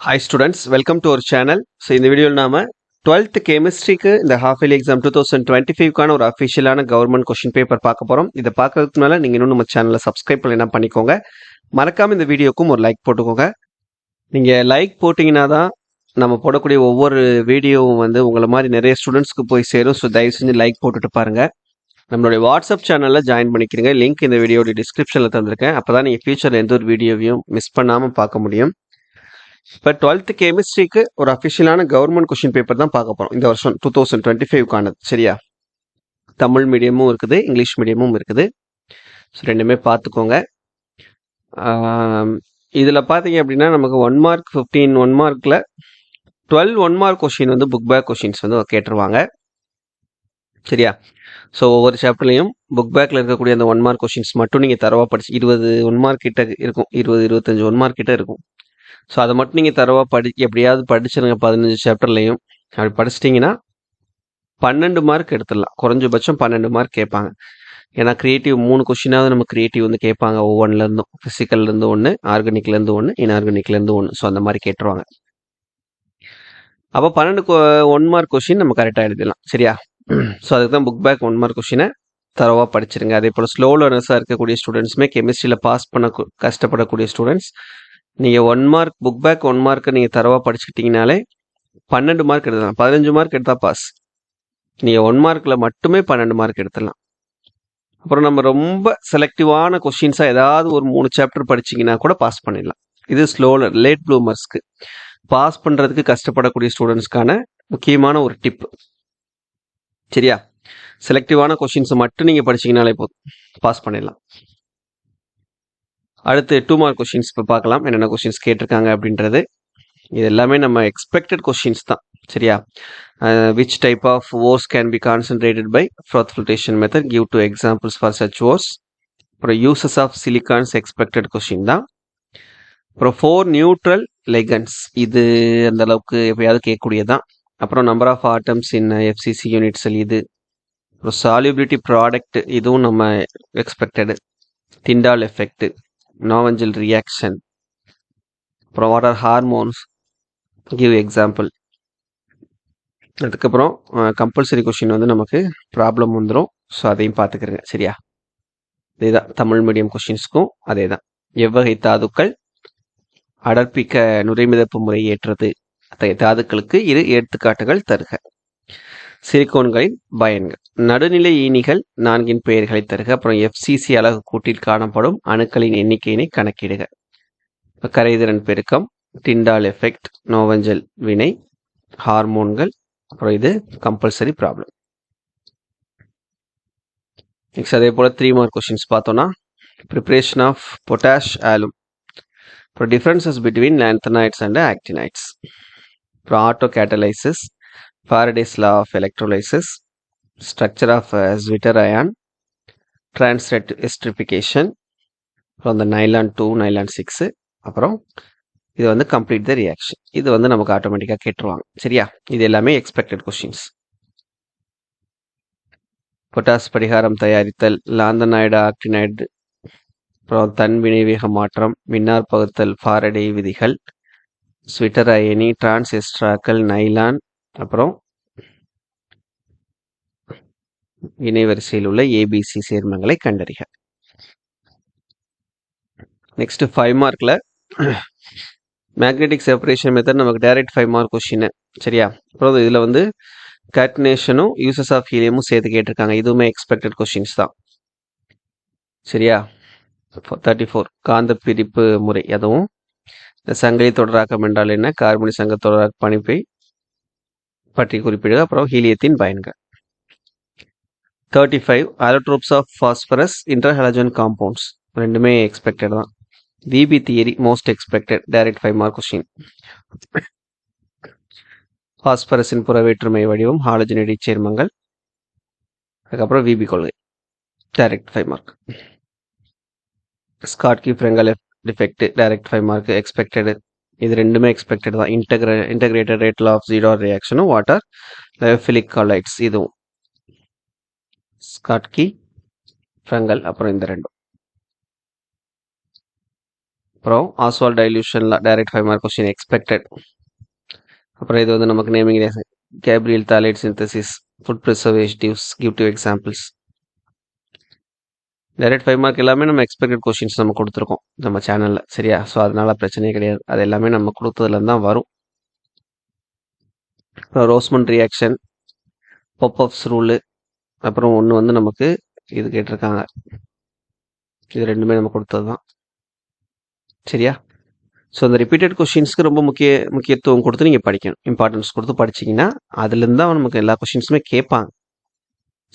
Hi students, welcome to our channel. So இந்த வீடியோவில் நாம 12th கெமிஸ்ட்ரிக்கு இந்த ஹாஃப் இயர்லி எக்ஸாம் 2025க்கான ஒரு அஃபிஷியலான கவர்மெண்ட் கொஸ்டின் பேப்பர் பார்க்க போறோம். இதை பார்க்கறதுக்கு முன்னால நீங்க இன்னும் நம்ம சேனலை சப்ஸ்கிரைப் பண்ணலாம் பண்ணிக்கோங்க. மறக்காம இந்த வீடியோக்கும் ஒரு லைக் போட்டுக்கோங்க. நீங்க லைக் போட்டீங்கன்னா தான் நம்ம போடக்கூடிய ஒவ்வொரு வீடியோவும் வந்து உங்களை மாதிரி நிறைய ஸ்டூடெண்ட்ஸ்க்கு போய் சேரும். ஸோ தயவு செஞ்சு லைக் போட்டுட்டு பாருங்க. நம்மளுடைய வாட்ஸ்அப் சேனலில் ஜாயின் பண்ணிக்கிறீங்க. லிங்க் இந்த வீடியோட டிஸ்கிரிப்ஷனில் தந்திருக்கேன். அப்பதான் நீங்கள் ஃபியூச்சரில் எந்த ஒரு வீடியோவையும் மிஸ் பண்ணாமல் பார்க்க முடியும். இப்போ 12th கெமிஸ்ட்ரிக்கு ஒரு அஃபிஷியலான கவர்மெண்ட் கொஸ்டின் பேப்பர் தான் பார்க்க போகிறோம் இந்த வருஷம் 2025க்கானது. சரியா? தமிழ் மீடியமும் இருக்குது, இங்கிலீஷ் மீடியமும் இருக்குது. ஸோ ரெண்டுமே பார்த்துக்கோங்க. இதில் பார்த்தீங்க அப்படின்னா நமக்கு 1 மார்க் 15 1 மார்க்கில் 12 1 மார்க் கொஸ்டின் வந்து புக் பேக் கொஸ்டின்ஸ் வந்து கேட்டுருவாங்க. சரியா? ஸோ ஒவ்வொரு சாப்டர்லையும் புக் பேக்கில் இருக்கக்கூடிய அந்த 1 மார்க் கொஸ்டின்ஸ் மட்டும் நீங்கள் தரவாக படிச்சு 20 1 மார்க் கிட்ட இருக்கும், 20-25 1 மார்க் கிட்ட இருக்கும். ஸோ அதை மட்டும் நீங்கள் தரவாக எப்படியாவது படிச்சிருங்க 15 சாப்டர்லையும். அப்படி படிச்சிட்டிங்கன்னா 12 மார்க் எடுத்துடலாம். குறைஞ்சபட்சம் 12 மார்க் கேட்பாங்க. ஏன்னா கிரியேட்டிவ் 3 கொஸ்டினாவது நம்ம கிரியேட்டிவ் வந்து கேட்பாங்க. ஒவ்வொன்றுலேருந்தும் ஃபிசிக்கல்லேருந்து ஒன்று, ஆர்கானிக்லேருந்து ஒன்று, இன்ஆர்கானிக்லேருந்து ஒன்று. ஸோ அந்த மாதிரி கேட்டுருவாங்க. அப்போ 12 1 மார்க் கொஸ்டின் நம்ம கரெக்டாக எழுதிடலாம். சரியா? ஸோ அதுக்கு தான் புக் பேக் 1 மார்க் கொஸ்டினை தரவாக படிச்சிருங்க. அதே போல் ஸ்லோ லேர்னர்ஸாக இருக்கக்கூடிய ஸ்டூடெண்ட்ஸுமே கெமிஸ்ட்ரியில் பாஸ் பண்ண கஷ்டப்படக்கூடிய ஸ்டூடெண்ட்ஸ் நீங்கள் 1 மார்க் புக் பேக் 1 மார்க்கை நீங்கள் தரவாக படிச்சுக்கிட்டீங்கனாலே 12 மார்க் எடுத்துடலாம். 15 மார்க் எடுத்தால் பாஸ். நீங்கள் 1 மார்க்கில் மட்டுமே 12 மார்க் எடுத்துடலாம். அப்புறம் நம்ம ரொம்ப செலக்டிவான கொஸ்டின்ஸாக ஏதாவது ஒரு 3 சாப்டர் படிச்சிங்கன்னா கூட பாஸ் பண்ணிடலாம். இது ஸ்லோலர் லேட் ப்ளூமர்ஸ்க்கு பாஸ் பண்ணுறதுக்கு கஷ்டப்படக்கூடிய ஸ்டூடெண்ட்ஸ்க்கான முக்கியமான ஒரு டிப். சரியா? செலக்டிவான கொஸ்டின்ஸை மட்டும் நீங்கள் படிச்சிங்கனாலே போதும், பாஸ் பண்ணிடலாம். அடுத்து 2 மார்க் கொஸ்டின்ஸ் இப்போ பார்க்கலாம் என்னென்ன கொஸ்டின்ஸ் கேட்டிருக்காங்க அப்படின்றது. இது எல்லாமே நம்ம எக்ஸ்பெக்டட் கொஸ்டின்ஸ் தான். சரியா? Which type of ores can be concentrated by froth filtration method, give 2 examples for such ores. அப்புறம் uses of silicones expected question தான். அப்புறம் 4 நியூட்ரல் லெகன்ஸ், இது அந்த அளவுக்கு எப்பயாவது கேட்கக்கூடியதான். அப்புறம் number of atoms in FCC unit cell, இது. அப்புறம் சால்யூபிலிட்டி ப்ராடக்ட், இதுவும் நம்ம எக்ஸ்பெக்டடு. டிண்டால் எஃபெக்ட், நாவஞ்சல் ரியாக்ஷன். அப்புறம் what are hormones, give example. அதுக்கப்புறம் கம்பல்சரி கொஸ்டின் வந்து நமக்கு ப்ராப்ளம் வந்துடும். ஸோ அதையும் பார்த்துக்கிறேங்க. சரியா? இதே தான் தமிழ் மீடியம் கொஸ்டின்ஸ்க்கும் அதே தான். எவ்வகை தாதுக்கள் அடர்ப்பிக்க நுரைமிதப்பு முறை ஏற்றது, அத்தகைய தாதுக்களுக்கு இரு எடுத்துக்காட்டுகள் தருக. சிலிக்கோன்களின் பயன்கள், நடுநிலை ஈனிகள் 4 பெயர்களை தருக. அப்புறம் எஃப்சிசி அலகு கூட்டில் காணப்படும் அணுக்களின் எண்ணிக்கையினை கணக்கிடுக. கரைதிறன் பெருக்கம், டிண்டால் எஃபெக்ட், நோவஞ்சல் வினை, ஹார்மோன்கள். அப்புறம் இது கம்பல்சரி ப்ராப்ளம். நெக்ஸ்ட் அதே போல் 3 மார்க் கொஸ்டின்ஸ் பார்த்தோன்னா ப்ரிப்ரேஷன் ஆஃப் பொட்டாஷ் ஆலும், அப்புறம் differences between lanthanides and actinides, அப்புறம் auto catalysis, Faraday's law of electrolysis, structure of zwitter ion, டிரான்ஸ்ரெட் எஸ்ட்ரிஃபிகேஷன், அப்புறம் அந்த நைலான் 2 நைலான் 6. அப்புறம் இது வந்து கம்ப்ளீட் த ரியாக்ஷன், இது வந்து நமக்கு ஆட்டோமேட்டிக்காக கேட்டுருவாங்க. சரியா? இது எல்லாமே எக்ஸ்பெக்டட் கொஸ்டின்ஸ். பொட்டாஸ் படிகாரம் தயாரித்தல், லாந்தனைடு ஆக்டினைடு, அப்புறம் தன் வினைவேக மாற்றம், மின்னார் பகுத்தல், ஃபாரடே விதிகள், ஸ்விட்டர் அயனி, டிரான்ஸ் எஸ்ட்ராக்கள், நைலான், அப்புறம் இணை வரிசையில் உள்ள ஏபிசி சேர்மங்களை கண்டறிக. நெக்ஸ்ட் 5 மார்க்ல மேக்னெட்டிக் செப்பரேஷன் மெத்தட் நமக்கு டைரக்ட் 5 மார்க் கொஸ்டின். சரியா? அப்புறம் இதில் வந்து கார்டினேஷனும் யூசஸ் ஆஃப் ஹீலியமும் சேர்த்து கேட்டிருக்காங்க. இதுவுமே எக்ஸ்பெக்டட் கொஸ்டின்ஸ் தான். சரியா? 34 காந்த பிரிப்பு முறை, அதுவும் சங்கிலி தொடராக்கம் என்றால் என்ன, கார்பனி சங்க தொடராக்க பணிப்பை பற்றி குறிப்பிடுக. அப்புறம் ஹீலியத்தின் பயன்கள். 35 allotropes of phosphorus interhalogen compounds, ரெண்டுமே எக்ஸ்பெக்டட் தான். VB theory most expected, direct 5 mark question. பாஸ்பரஸின் புற வேற்றுமை வடிவம், ஹாலஜன் இடைச்சேர்மங்கள், அதுக்கப்புறம் விபி கொள்கை, direct 5 mark. Schottky Frenkel defect, direct 5 mark expected. இது ரெண்டுமே எக்ஸ்பெக்டட் தான். Integrated rate law of zero ரியாக்ஷனும் வாட்டர் லயோஃபிலிக் காலைட்ஸ், இதுவும் ஸ்காட்கி ஃப்ரெங்கல். அப்புறம் இந்த ரெண்டும் அப்புறம் ஆஸ்வால்ட் டைல்யூஷனில் டைரக்ட் 5 மார்க் கொஸ்டின் எக்ஸ்பெக்டட். அப்புறம் இது வந்து நமக்கு naming Gabriel phthalate synthesis food preservatives give 2 examples. Direct 5 mark எல்லாமே நம்ம எக்ஸ்பெக்டட் கொஸ்டின்ஸ் நம்ம கொடுத்துருக்கோம் நம்ம சேனலில், சரியா? ஸோ அதனால பிரச்சனையே கிடையாது, அது எல்லாமே நம்ம கொடுத்ததுலேருந்து தான் வரும். அப்புறம் ரோஸ்மண்ட் ரியாக்ஷன், பொப்பப்ஸ் ரூலு, அப்புறம் ஒன்று வந்து நமக்கு இது கேட்டிருக்காங்க. இது ரெண்டுமே நம்ம கொடுத்தது தான், சரியா? ஸோ அந்த ரிப்பீட்டட் கொஷின்ஸ்க்கு ரொம்ப முக்கியத்துவம் கொடுத்து நீங்கள் படிக்கணும். இம்பார்ட்டன்ஸ் கொடுத்து படிச்சிங்கன்னா அதுலேருந்து தான் நமக்கு எல்லா கொஷின்ஸுமே கேட்பாங்க,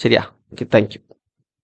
சரியா? Okay, thank you.